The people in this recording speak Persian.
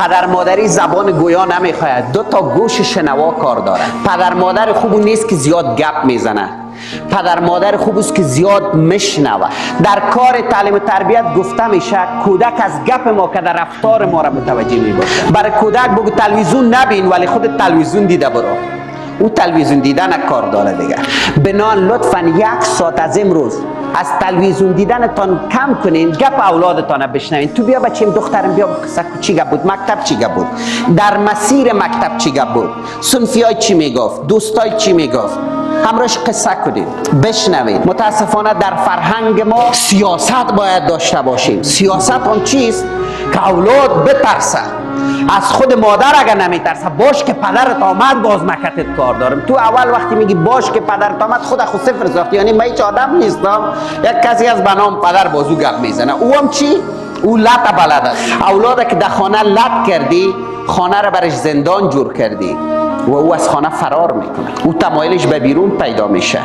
پدر مادری زبان گویا نمیخواید، دو تا گوش شنوا کار داره. پدر مادر خوب نیست که زیاد گپ میزنه، پدر مادر خوب است که زیاد میشنوه. در کار تعلیم و تربیت گفته میشه کودک از گپ ما که در رفتار ما را متوجه میباشه. برای کودک بگو تلویزیون نبین ولی خود تلویزیون دیده برو، او تلویزیون دیدن کار داره دیگه. بنان لطفاً 1 ساعت از امروز از تلویزیون دیدنتان کم کنین، گپ اولادتان بشنوین. تو بیا بچیم دخترم بیا چی گپ بود، مکتب چی گپ بود، در مسیر مکتب چی گپ بود، صنفیای چی میگفت، دوستای چی میگفت، همراهش قصه کنید بشنوید. متاسفانه در فرهنگ ما سیاست باید داشته باشیم. سیاست هم چیست؟ که اولاد بترسه از خود مادر. اگر نمیترسه باش که پدرت آمد باز مکتت کار دارم. تو اول وقتی میگی باش که پدرت آمد خود صفر ساختی، یعنی من هیچ آدم نیستم، یک کسی از بنام پدر بازو گپ میزنه. او هم چی؟ او لط بلد است. اولاد که در خانه لط کردی خانه را برش زندان جور کردی و او از خانه فرار میکنه، او تمایلش به بیرون پیدا میشه.